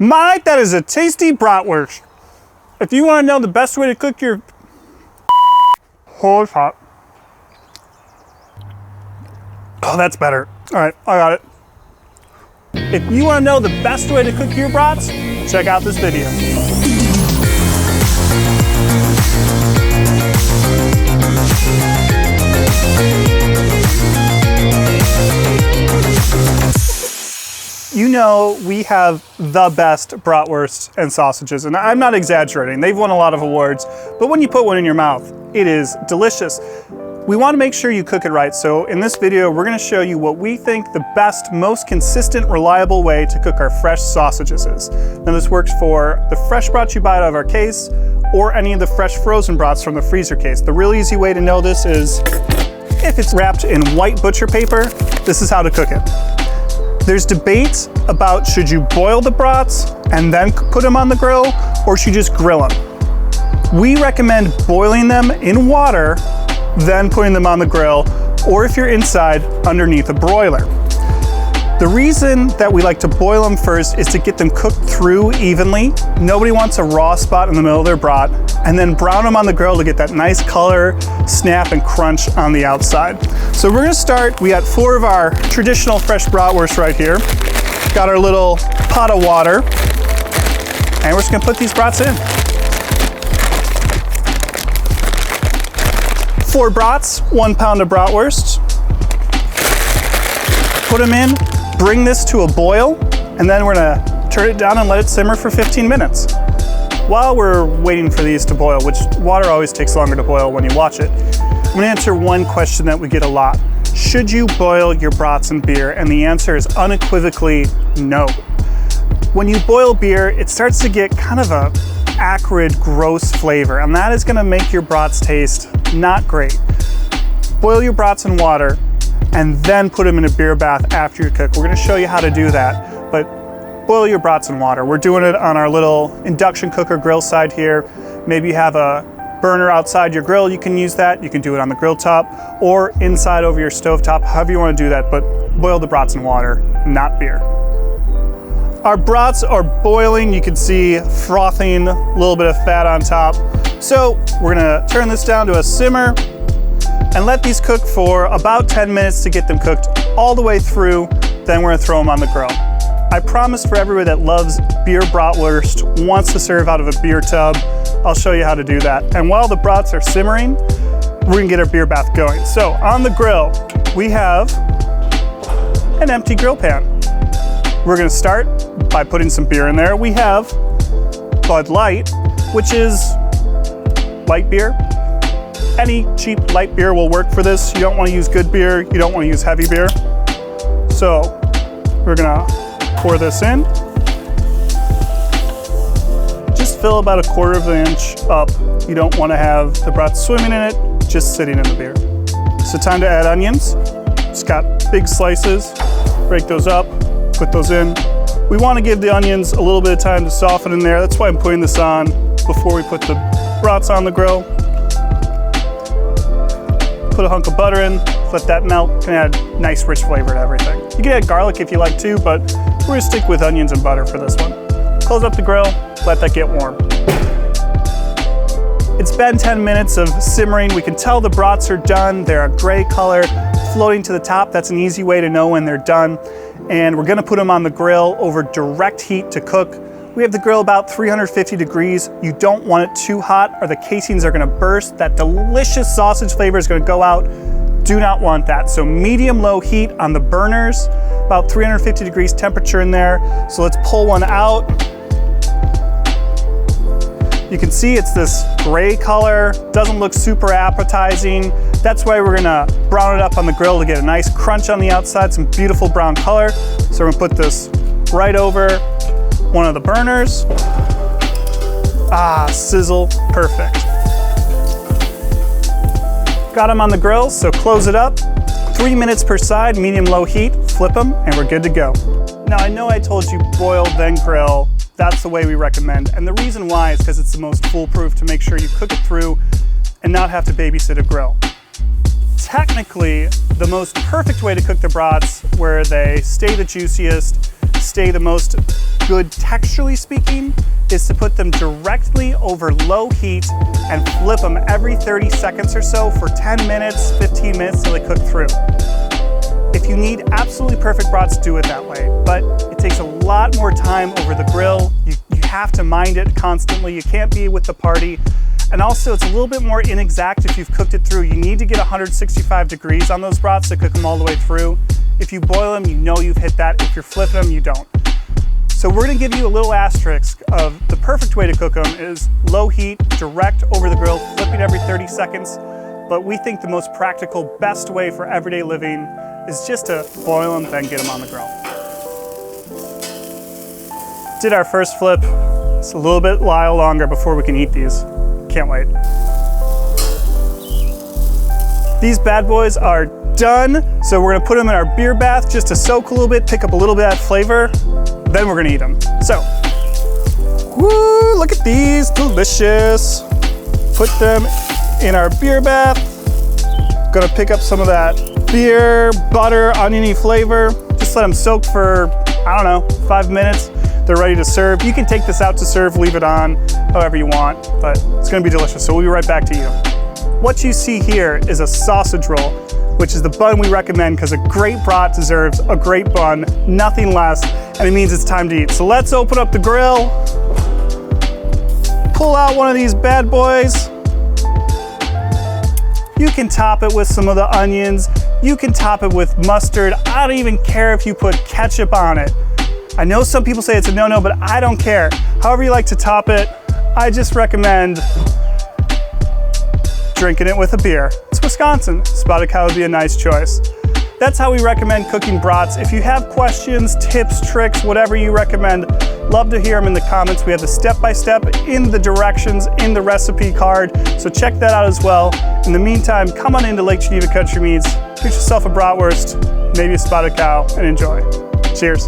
My, that is a tasty bratwurst. If you want to know the best way to cook your... Hold hot. Oh, that's better. All right, I got it. If you want to know the best way to cook your brats, check out this video. You know, we have the best bratwursts and sausages, and I'm not exaggerating. They've won a lot of awards, but when you put one in your mouth, it is delicious. We want to make sure you cook it right, so in this video, we're going to show you what we think the best, most consistent, reliable way to cook our fresh sausages is. Now, this works for the fresh brats you buy out of our case, or any of the fresh frozen brats from the freezer case. The real easy way to know this is, if it's wrapped in white butcher paper, this is how to cook it. There's debate about should you boil the brats and then put them on the grill, or should you just grill them? We recommend boiling them in water, then putting them on the grill, or if you're inside, underneath a broiler. The reason that we like to boil them first is to get them cooked through evenly. Nobody wants a raw spot in the middle of their brat, and then brown them on the grill to get that nice color, snap, and crunch on the outside. So we're gonna start, we got 4 of our traditional fresh bratwursts right here. Got our little pot of water, and we're just gonna put these brats in. 4 brats, 1 pound of bratwursts. Put them in, bring this to a boil, and then we're gonna turn it down and let it simmer for 15 minutes. While we're waiting for these to boil, which water always takes longer to boil when you watch it, I'm gonna answer one question that we get a lot. Should you boil your brats in beer? And the answer is unequivocally no. When you boil beer, it starts to get kind of a acrid, gross flavor, and that is gonna make your brats taste not great. Boil your brats in water, and then put them in a beer bath after you cook. We're gonna show you how to do that, but boil your brats in water. We're doing it on our little induction cooker grill side here. Maybe you have a burner outside your grill, you can use that. You can do it on the grill top or inside over your stove top, however you wanna do that, but boil the brats in water, not beer. Our brats are boiling. You can see frothing, a little bit of fat on top. So we're gonna turn this down to a simmer and let these cook for about 10 minutes to get them cooked all the way through. Then we're gonna throw them on the grill. I promise for everybody that loves beer bratwurst, wants to serve out of a beer tub, I'll show you how to do that. And while the brats are simmering, we're gonna get our beer bath going. So on the grill, we have an empty grill pan. We're gonna start by putting some beer in there. We have Bud Light, which is light beer. Any cheap light beer will work for this. You don't want to use good beer, you don't want to use heavy beer. So we're gonna pour this in. Just fill about 1/4 of an inch up. You don't want to have the brats swimming in it, just sitting in the beer. So time to add onions. Just got big slices, break those up, put those in. We want to give the onions a little bit of time to soften in there. That's why I'm putting this on before we put the brats on the grill. Put a hunk of butter in, let that melt, can add nice rich flavor to everything. You can add garlic if you like to, but we're gonna stick with onions and butter for this one. Close up the grill, let that get warm. It's been 10 minutes of simmering. We can tell the brats are done. They're a gray color, floating to the top. That's an easy way to know when they're done. And we're gonna put them on the grill over direct heat to cook. We have the grill about 350 degrees. You don't want it too hot or the casings are gonna burst. That delicious sausage flavor is gonna go out. Do not want that. So medium-low heat on the burners, about 350 degrees temperature in there. So let's pull one out. You can see it's this gray color, doesn't look super appetizing. That's why we're gonna brown it up on the grill to get a nice crunch on the outside, some beautiful brown color. So we're gonna put this right over one of the burners. Ah, sizzle, perfect. Got them on the grill, so close it up. 3 minutes per side, medium-low heat, flip them, and we're good to go. Now I know I told you boil, then grill. That's the way we recommend. And the reason why is because it's the most foolproof to make sure you cook it through and not have to babysit a grill. Technically, the most perfect way to cook the brats, where they stay the juiciest, stay the most good texturally speaking is to put them directly over low heat and flip them every 30 seconds or so for 10 minutes, 15 minutes till they cook through. If you need absolutely perfect brats, do it that way, but it takes a lot more time over the grill. You have to mind it constantly. You can't be with the party. And also it's a little bit more inexact if you've cooked it through. You need to get 165 degrees on those brats to cook them all the way through. If you boil them, you know you've hit that. If you're flipping them, you don't. So we're gonna give you a little asterisk of the perfect way to cook them is low heat, direct over the grill, flipping every 30 seconds. But we think the most practical, best way for everyday living is just to boil them, then get them on the grill. Did our first flip. It's a little bit while longer before we can eat these. Can't wait. These bad boys are done. So we're gonna put them in our beer bath just to soak a little bit, pick up a little bit of that flavor. Then we're gonna eat them. So, woo, look at these, delicious. Put them in our beer bath. Gonna pick up some of that beer, butter, oniony flavor. Just let them soak for, I don't know, 5 minutes. They're ready to serve. You can take this out to serve, leave it on, however you want, but it's gonna be delicious. So we'll be right back to you. What you see here is a sausage roll, which is the bun we recommend because a great brat deserves a great bun, nothing less, and it means it's time to eat. So let's open up the grill, pull out one of these bad boys. You can top it with some of the onions. You can top it with mustard. I don't even care if you put ketchup on it. I know some people say it's a no-no, but I don't care. However you like to top it, I just recommend drinking it with a beer. It's Wisconsin. Spotted cow would be a nice choice. That's how we recommend cooking brats. If you have questions, tips, tricks, whatever you recommend, love to hear them in the comments. We have the step-by-step in the directions in the recipe card, so check that out as well. In the meantime, come on into Lake Geneva Country Meats, get yourself a bratwurst, maybe a spotted cow, and enjoy. Cheers.